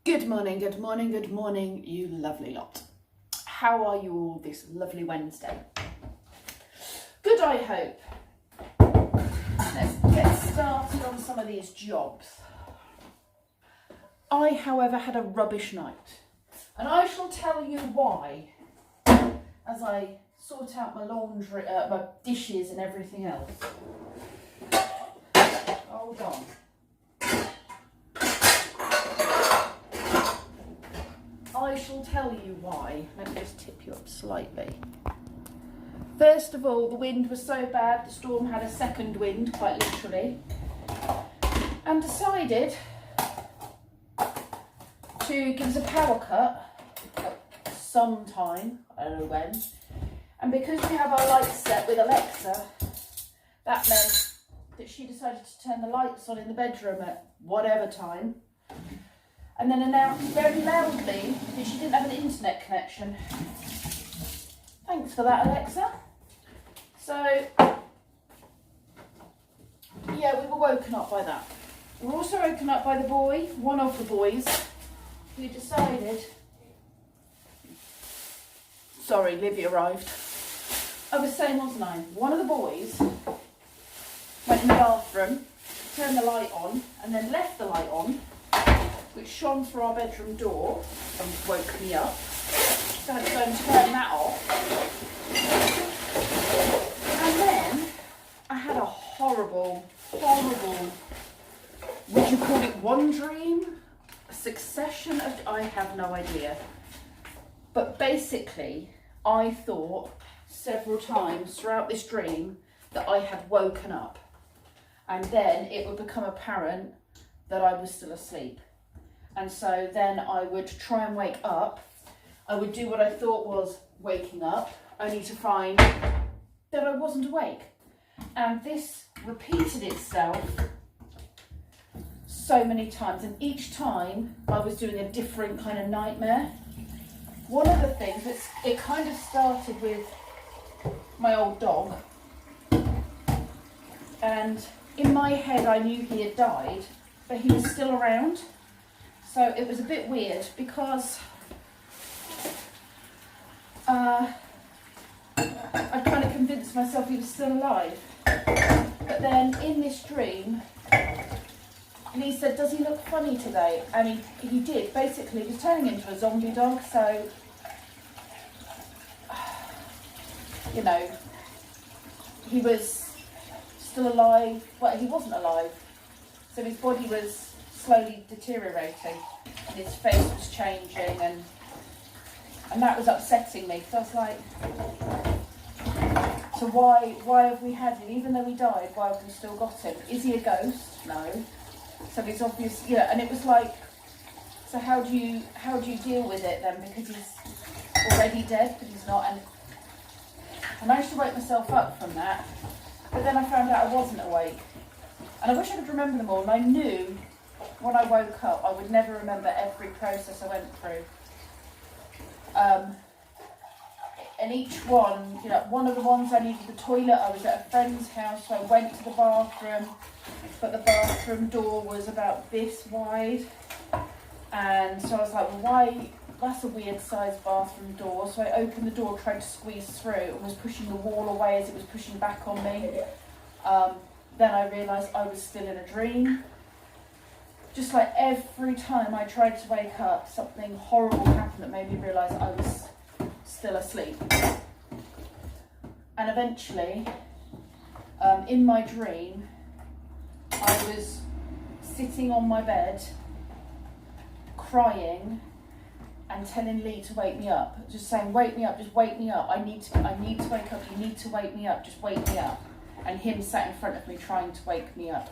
Good morning, good morning, good morning, you lovely lot. How are you all this lovely Wednesday? Good, I hope. Let's get started on some of these jobs. I, however, had a rubbish night, and I shall tell you why as I sort out my laundry, my dishes and everything else. Hold on. I shall tell you why. Let me just tip you up slightly. First of all, the wind was so bad, the storm had a second wind, quite literally, and decided to give us a power cut at some time, I don't know when, and because we have our lights set with Alexa, that meant that she decided to turn the lights on in the bedroom at whatever time, and then announced very loudly that she didn't have an internet connection. Thanks for that, Alexa. So, yeah, we were woken up by that. We were also woken up by the boy, one of the boys, who decided... Sorry, Livy arrived. I was saying, wasn't I? One of the boys went in the bathroom, turned the light on, and then left the light on, which shone through our bedroom door and woke me up. So I had to go and turn that off. And then I had a horrible, would you call it one dream? A succession of, I have no idea. But basically, I thought several times throughout this dream that I had woken up. And then it would become apparent that I was still asleep. And so then I would try and wake up. I would do what I thought was waking up, only to find that I wasn't awake. And this repeated itself so many times. And each time I was doing a different kind of nightmare. One of the things, it kind of started with my old dog. And in my head I knew he had died, but he was still around. So it was a bit weird because I kind of convinced myself he was still alive. But then in this dream, and he said, "Does he look funny today?" And he did. Basically, he was turning into a zombie dog. So, you know, he was still alive. Well, he wasn't alive. So his body was slowly deteriorating and his face was changing, and that was upsetting me. So I was like, so why have we had him? Even though he died, why have we still got him? Is he a ghost? No. So he's obvious, yeah. And it was like, so how do you deal with it then? Because he's already dead, but he's not. And I managed to wake myself up from that, but then I found out I wasn't awake. And I wish I could remember them all. And I knew when I woke up, I would never remember every process I went through. And each one, you know, one of the ones I needed the toilet, I was at a friend's house, so I went to the bathroom, but the bathroom door was about this wide. And so I was like, well, why? That's a weird sized bathroom door. So I opened the door, tried to squeeze through, and was pushing the wall away as it was pushing back on me. Then I realised I was still in a dream. Just like every time I tried to wake up, something horrible happened that made me realise I was still asleep. And eventually, in my dream, I was sitting on my bed, crying, and telling Lee to wake me up. Just saying, "Wake me up, just wake me up. I need to wake up, you need to wake me up, just wake me up." And him sat in front of me trying to wake me up.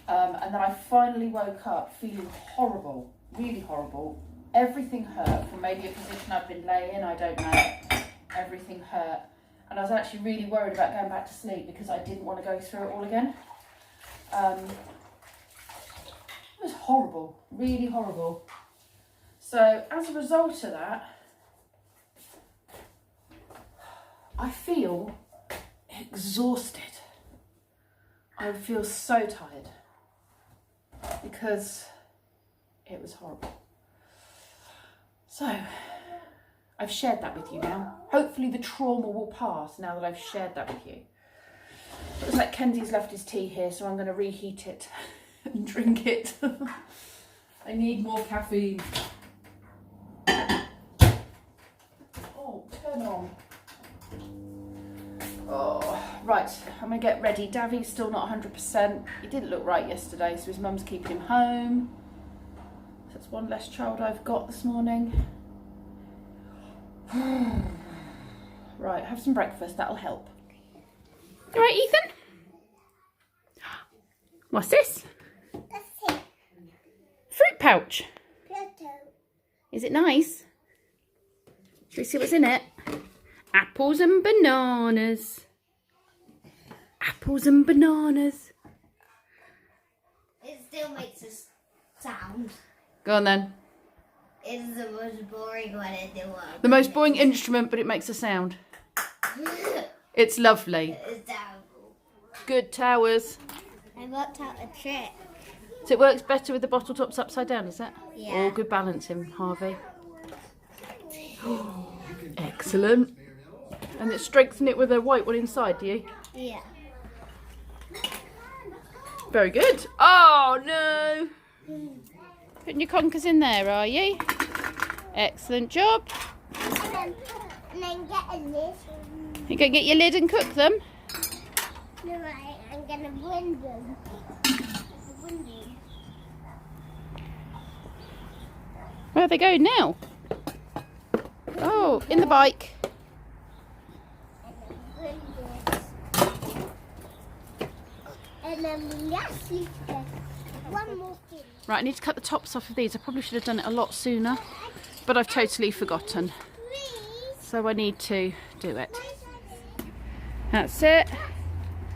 And then I finally woke up feeling horrible, really horrible. Everything hurt, from maybe a position I'd been laying in, I don't know. Everything hurt. And I was actually really worried about going back to sleep because I didn't want to go through it all again. It was horrible, really horrible. So as a result of that, I feel exhausted. I feel so tired because it was horrible. So, I've shared that with you now. Hopefully the trauma will pass now that I've shared that with you. Looks like Kenzie's left his tea here, so I'm going to reheat it and drink it. I need more caffeine. Oh, turn on. Oh, right, I'm going to get ready. Davy's still not 100%. He didn't look right yesterday, so his mum's keeping him home. So that's one less child I've got this morning. Right, have some breakfast, that'll help. All right, Ethan? What's this? That's it. Fruit pouch. Pluto. Is it nice? Shall we see what's in it? Apples and bananas. Apples and bananas. It still makes a sound. Go on then. It's the most boring one in the world. The most boring instrument, but it makes a sound. It's lovely. It's terrible. Good towers. I worked out a trick. So it works better with the bottle tops upside down, is it? Yeah. Oh, good balancing, Harvey. Excellent. And it strengthen it with a white one inside, do you? Yeah. Very good. Oh, no. Putting your conkers in there, are you? Excellent job. And then get a lid. You going to get your lid and cook them? No, I'm going to wind them. Windy. Where are they going now? Oh, in the bike. And then lastly, one more thing. Right, I need to cut the tops off of these. I probably should have done it a lot sooner, but I've totally forgotten. Please. So I need to do it. That's it.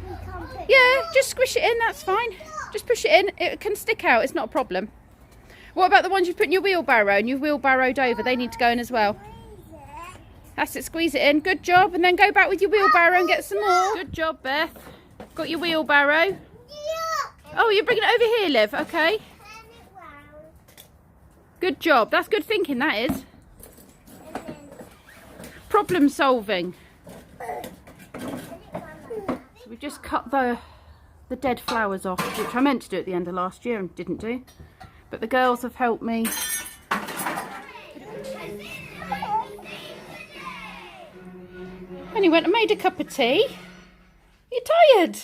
We can't put Yeah, just squish it in, that's fine. Just push it in. It can stick out, it's not a problem. What about the ones you put in your wheelbarrow and you've wheelbarrowed over? They need to go in as well. That's it, squeeze it in. Good job. And then go back with your wheelbarrow and get some more. Good job, Beth. Got your wheelbarrow. Oh, you're bringing it over here, Liv. Okay. Good job. That's good thinking, that is. Problem solving. So we've just cut the dead flowers off, which I meant to do at the end of last year and didn't do. But the girls have helped me. And he went and made a cup of tea. You're tired.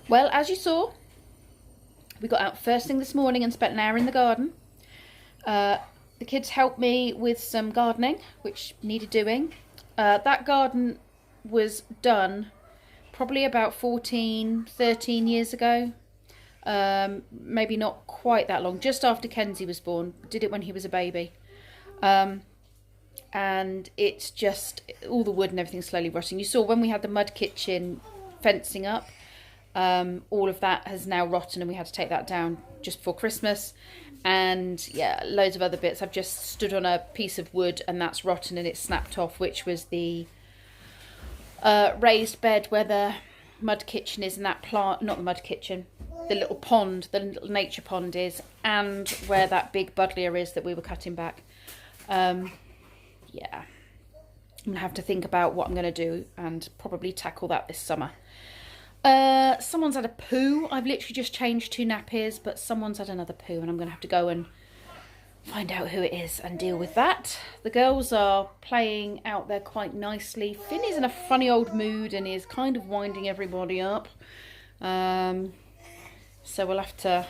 Well, as you saw, we got out first thing this morning and spent an hour in the garden. The kids helped me with some gardening, which needed doing. That garden was done probably about 13 years ago. Maybe not quite that long, just after Kenzie was born. Did it when he was a baby. And it's just, all the wood and everything's slowly rotting. You saw when we had the mud kitchen fencing up, all of that has now rotten and we had to take that down just before Christmas. And yeah, loads of other bits. I've just stood on a piece of wood and that's rotten and it's snapped off, which was the raised bed where the mud kitchen is, and that plant, not the mud kitchen, the little pond, the little nature pond is, and where that big buddleia is that we were cutting back. Yeah, I'm gonna have to think about what I'm gonna do and probably tackle that this summer. Someone's had a poo. I've literally just changed 2 nappies, but someone's had another poo and I'm gonna have to go and find out who it is and deal with that. The girls are playing out there quite nicely. Finn is in a funny old mood and is kind of winding everybody up. So we'll have to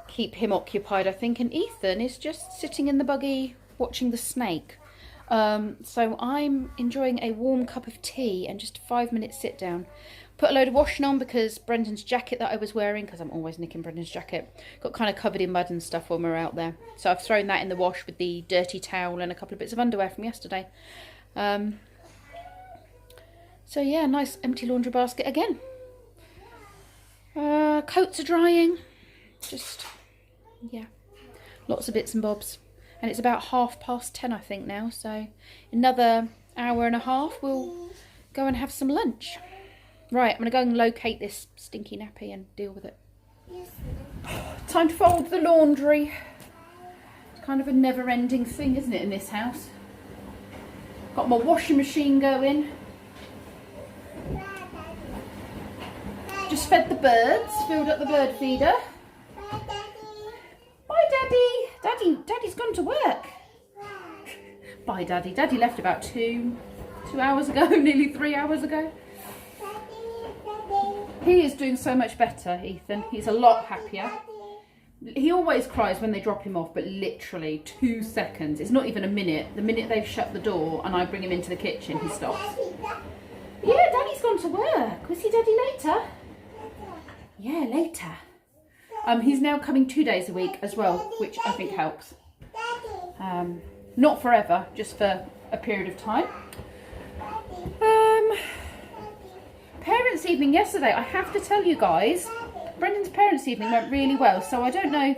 keep him occupied, I think. And Ethan is just sitting in the buggy watching the snake. So I'm enjoying a warm cup of tea and just a 5-minute sit down. Put a load of washing on because Brendan's jacket that I was wearing, because I'm always nicking Brendan's jacket, got kind of covered in mud and stuff when we were out there. So I've thrown that in the wash with the dirty towel and a couple of bits of underwear from yesterday. So yeah, nice empty laundry basket again. Coats are drying. Just, yeah, lots of bits and bobs. And it's about 10:30, I think, now. So another hour and a half, we'll go and have some lunch. Right, I'm going to go and locate this stinky nappy and deal with it. Time to fold the laundry. It's kind of a never-ending thing, isn't it, in this house? Got my washing machine going. Just fed the birds, filled up the bird feeder. Bye, Daddy. Daddy's gone to work. Bye, Daddy. Daddy left about two hours ago, nearly 3 hours ago. He is doing so much better, Ethan. He's a lot happier. He always cries when they drop him off, but literally 2 seconds. It's not even a minute. The minute they've shut the door and I bring him into the kitchen, he stops. Yeah, Daddy's gone to work. We'll see Daddy later. Yeah, later. He's now coming 2 days a week as well, which I think helps. Not forever, just for a period of time. Parents' evening yesterday, I have to tell you guys, Brendan's parents' evening went really well. So I don't know,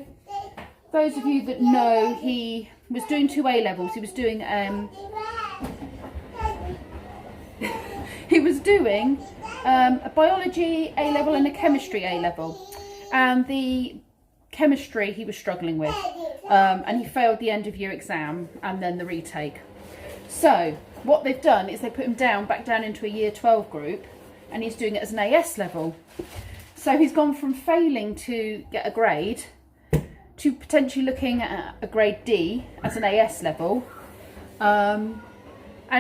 those of you that know, he was doing 2 A levels. He was doing a biology A level and a chemistry A level. And the chemistry he was struggling with. And he failed the end of year exam and then the retake. So what they've done is they put him back down into a year 12 group, and he's doing it as an AS level. So he's gone from failing to get a grade to potentially looking at a grade D as an AS level. And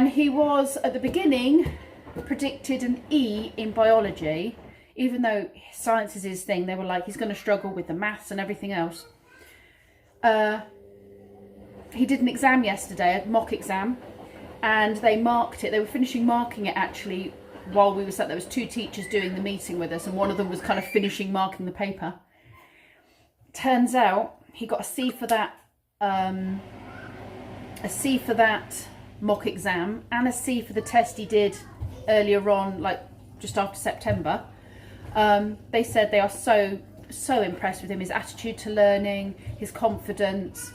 he was at the beginning predicted an E in biology, even though science is his thing. They were like, he's going to struggle with the maths and everything else. He did an exam yesterday, a mock exam, and they marked it. They were finishing marking it actually while we were sat there. Was 2 teachers doing the meeting with us, and one of them was kind of finishing marking the paper. Turns out he got a C for that mock exam, and a C for the test he did earlier on, like just after September. They said they are so impressed with him, his attitude to learning, his confidence.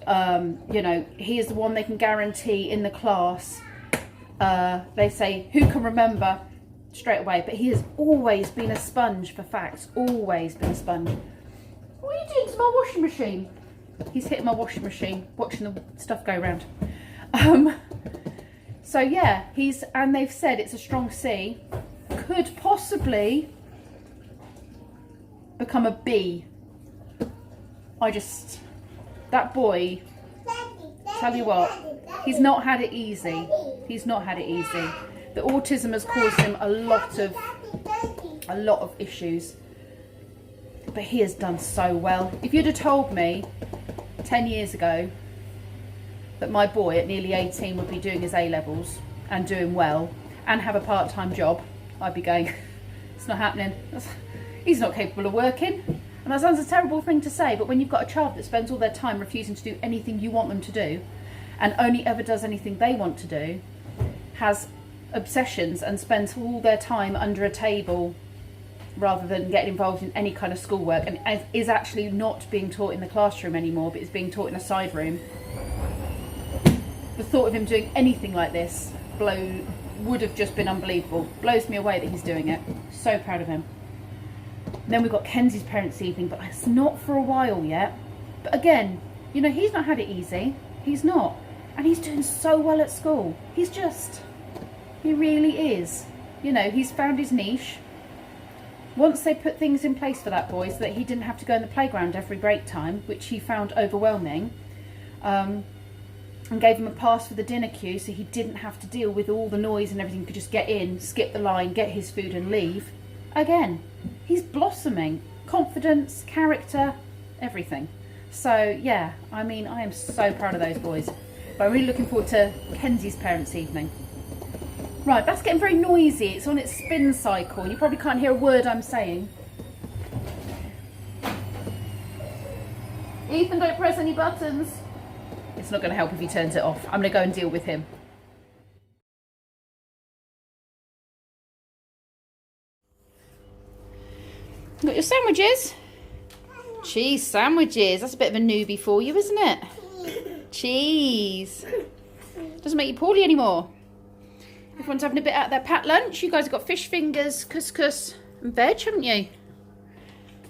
You know, he is the one they can guarantee in the class. They say, who can remember straight away, but he has always been a sponge for facts, always been a sponge. What are you doing to my washing machine? He's hitting my washing machine, watching the stuff go round. So yeah, and they've said it's a strong C, could possibly become a B. That boy, tell you what, he's not had it easy. He's not had it easy. The autism has caused him a lot of issues, but he has done so well. If you'd have told me 10 years ago that my boy at nearly 18 would be doing his A levels and doing well and have a part-time job, I'd be going, it's not happening. He's not capable of working. And that sounds a terrible thing to say, but when you've got a child that spends all their time refusing to do anything you want them to do, and only ever does anything they want to do, has obsessions and spends all their time under a table rather than getting involved in any kind of schoolwork, and is actually not being taught in the classroom anymore, but is being taught in a side room. The thought of him doing anything like this would have just been unbelievable. Blows me away that he's doing it. So proud of him. And then we've got Kenzie's parents' evening, but it's not for a while yet. But again, you know, he's not had it easy. He's not. And he's doing so well at school. He really is. You know, he's found his niche. Once they put things in place for that boy so that he didn't have to go in the playground every break time, which he found overwhelming, and gave him a pass for the dinner queue so he didn't have to deal with all the noise and everything, could just get in, skip the line, get his food and leave. Again, he's blossoming. Confidence, character, everything. So yeah, I mean, I am so proud of those boys. But I'm really looking forward to Kenzie's parents' evening. Right, that's getting very noisy. It's on its spin cycle. You probably can't hear a word I'm saying. Ethan, don't press any buttons. It's not going to help if he turns it off. I'm going to go and deal with him. Got your sandwiches? Cheese sandwiches. That's a bit of a newbie for you, isn't it? Cheese. Doesn't make you poorly anymore. Everyone's having a bit out of their packed lunch. You guys have got fish fingers, couscous and veg, haven't you?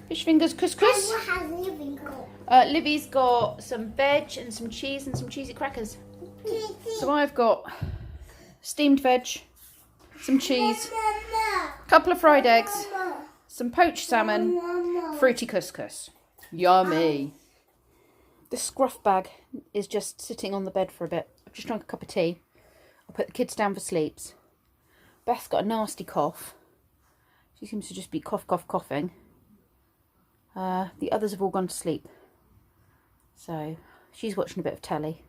Fish fingers, couscous. And what has Livy got? Livy's got some veg and some cheese and some cheesy crackers. So I've got steamed veg, some cheese, a couple of fried eggs, some poached salmon, fruity couscous. Yummy. This scruff bag is just sitting on the bed for a bit. I've just drunk a cup of tea. I'll put the kids down for sleeps. Beth's got a nasty cough. She seems to just be coughing. The others have all gone to sleep. So she's watching a bit of telly.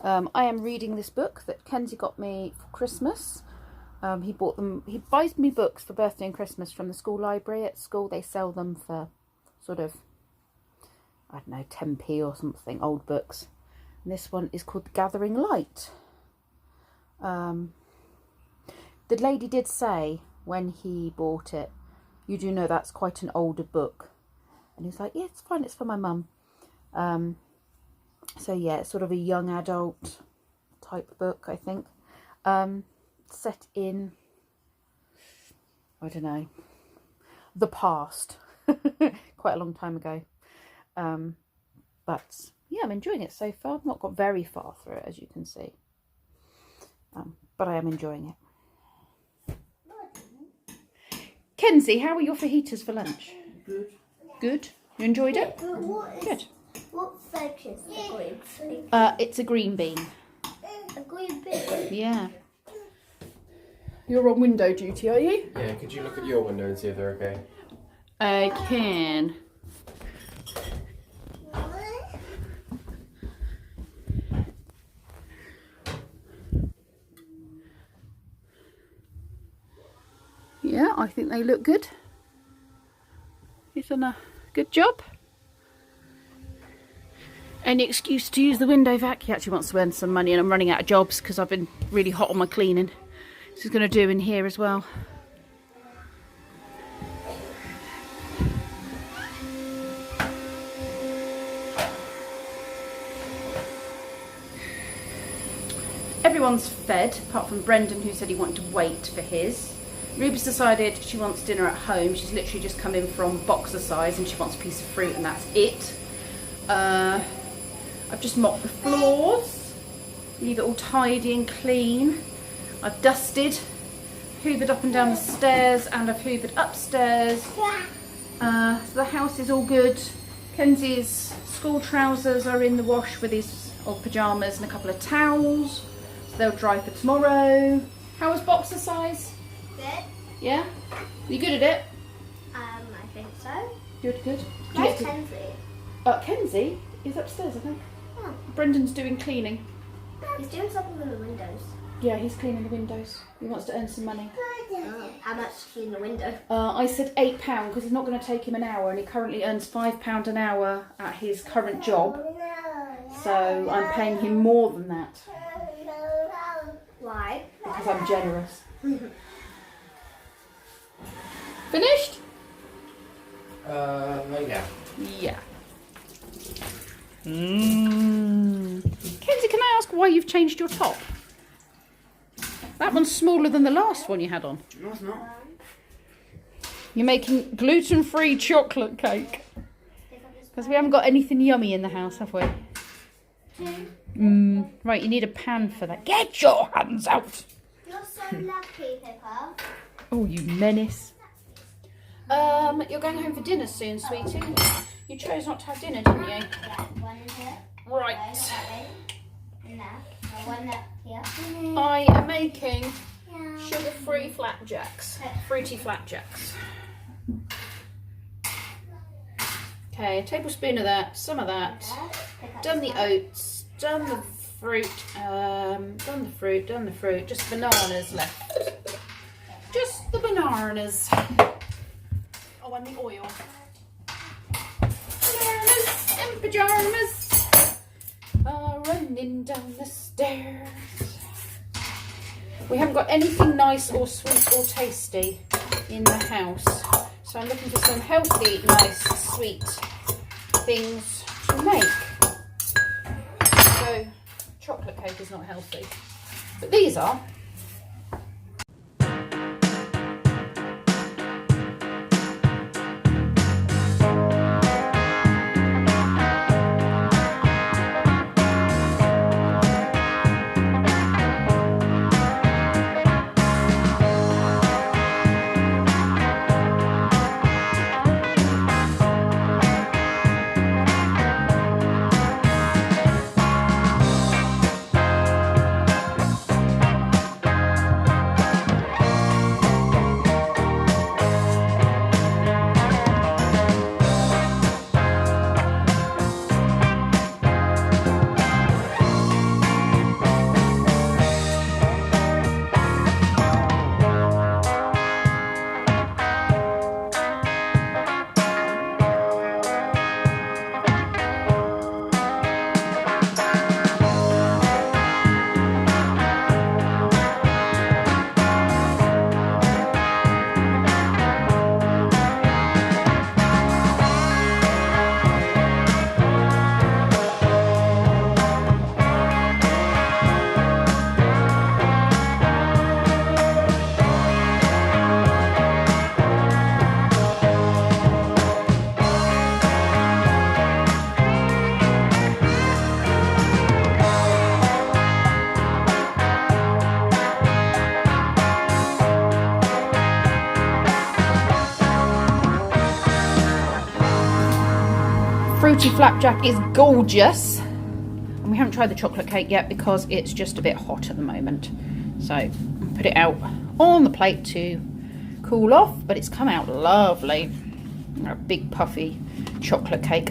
I am reading this book that Kenzie got me for Christmas. He buys me books for birthday and Christmas from the school library. At school they sell them for sort of, I don't know, 10p or something, old books. And this one is called Gathering Light. The lady did say when he bought it, you do know that's quite an older book. And he's like, yeah, it's fine, it's for my mum. So yeah, it's sort of a young adult type book, I think. Set in, I don't know, the past. Quite a long time ago. But yeah, I'm enjoying it so far. I've not got very far through it, as you can see. But I am enjoying it. Kenzie, how were your fajitas for lunch? Good. Good? You enjoyed it? Good. What veg is the green thing? It's a green bean. A green bean? Yeah. You're on window duty, are you? Yeah, could you look at your window and see if they're okay? I can. Yeah, I think they look good. He's done a good job. Any excuse to use the window vac. He actually wants to earn some money, and I'm running out of jobs because I've been really hot on my cleaning. This is going to do in here as well. Everyone's fed, apart from Brendan, who said he wanted to wait for his. Ruby's decided she wants dinner at home. She's literally just come in from Boxercise and she wants a piece of fruit and that's it. I've just mopped the floors, leave it all tidy and clean. I've dusted, hoovered up and down the stairs, and I've hoovered upstairs. So the house is all good. Kenzie's school trousers are in the wash with his old pyjamas and a couple of towels. So they'll dry for tomorrow. How was Boxercise? Good. Yeah? You good at it? I think so. Good, good. Where's Kenzie? Kenzie is upstairs, I think. Oh. Brendan's doing cleaning. He's doing something with the windows. Yeah, he's cleaning the windows. He wants to earn some money. How much to clean the window? I said £8 because it's not going to take him an hour, and he currently earns £5 an hour at his current job. So I'm paying him more than that. Why? Because I'm generous. Finished? Yeah. Yeah. Kenzie, can I ask why you've changed your top? That one's smaller than the last one you had on. No, it's not. You're making gluten-free chocolate cake. Because we haven't got anything yummy in the house, have we? Right, you need a pan for that. Get your hands out! You're so lucky, Pippa. Oh, you menace. You're going home for dinner soon, sweetie. You chose not to have dinner, didn't you? Yeah, one in here. Right. And that. One up here. I am making sugar-free flapjacks. Fruity flapjacks. Okay, a tablespoon of that, some of that. Done the oats, done the fruit, done the fruit. Just bananas left. Just the bananas. Oh, and the oil. Bananas and pyjamas are running down the stairs. We haven't got anything nice or sweet or tasty in the house. So I'm looking for some healthy, nice, sweet things to make. So chocolate cake is not healthy. But these are. fruity flapjack is gorgeous. And we haven't tried the chocolate cake yet because it's just a bit hot at the moment. So put it out on the plate to cool off, but it's come out lovely. A big puffy chocolate cake.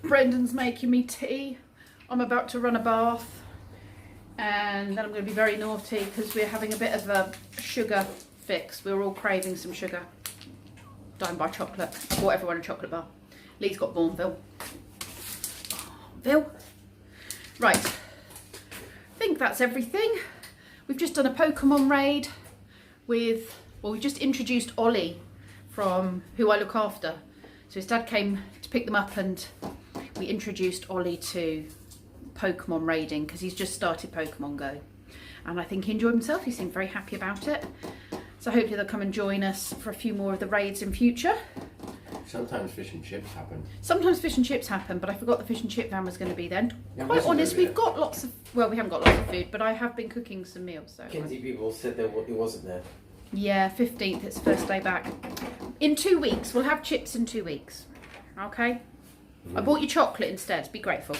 Brendan's making me tea. I'm about to run a bath, and then I'm going to be very naughty because we're having a bit of a sugar fix. We're all craving some sugar. Dying by chocolate. I bought everyone a chocolate bar. Lee's got Bourneville. Right, I think that's everything. We've just done a Pokemon raid with, well, we just introduced Ollie from Who I Look After. So his dad came to pick them up and we introduced Ollie to Pokemon raiding because he's just started Pokemon Go. And I think he enjoyed himself. He seemed very happy about it. So hopefully they'll come and join us for a few more of the raids in future. Sometimes fish and chips happen. Sometimes fish and chips happen, but I forgot the fish and chip van was going to be then. Yeah, Quite honest, we've got lots of, well, we haven't got lots of food, but I have been cooking some meals. So Kinsey people said that it wasn't there. yeah, 15th, it's the first day back. In 2 weeks, we'll have chips in 2 weeks. Okay? I bought you chocolate instead, be grateful.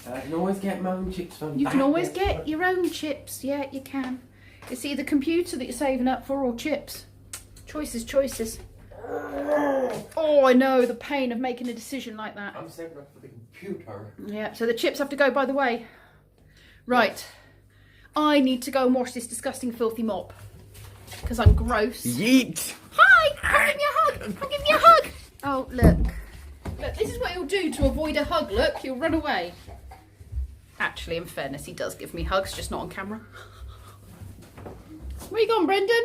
I can always get my own chips from You can always get your own chips, yeah, you can. It's either computer that you're saving up for or chips. Choices, choices. Oh, I know, the pain of making a decision like that. I'm saving up for the computer. Yeah, so the chips have to go, by the way. Right. I need to go and wash this disgusting filthy mop. Because I'm gross. Yeet! Hi! Come give me a hug! Come give me a hug! Oh, look. Look, this is what he'll do to avoid a hug. Look, he'll run away. Actually, in fairness, he does give me hugs, just not on camera. Where you gone, Brendan?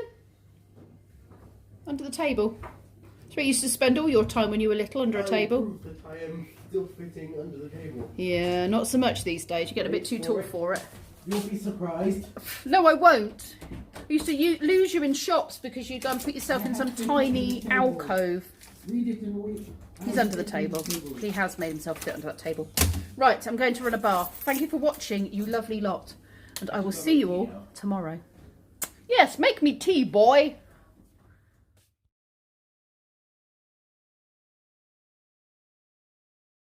Under the table. That's where you used to spend all your time when you were little, under a table. But I am still fitting under the table. Yeah, not so much these days. You get a bit too tall for it. You'll be surprised. No, I won't. I used to lose you in shops because you'd go and put yourself in some tiny alcove. He's under the table. He has made himself sit under that table. Right, I'm going to run a bath. Thank you for watching, you lovely lot. And I will see you all tomorrow. Yes, make me tea, boy.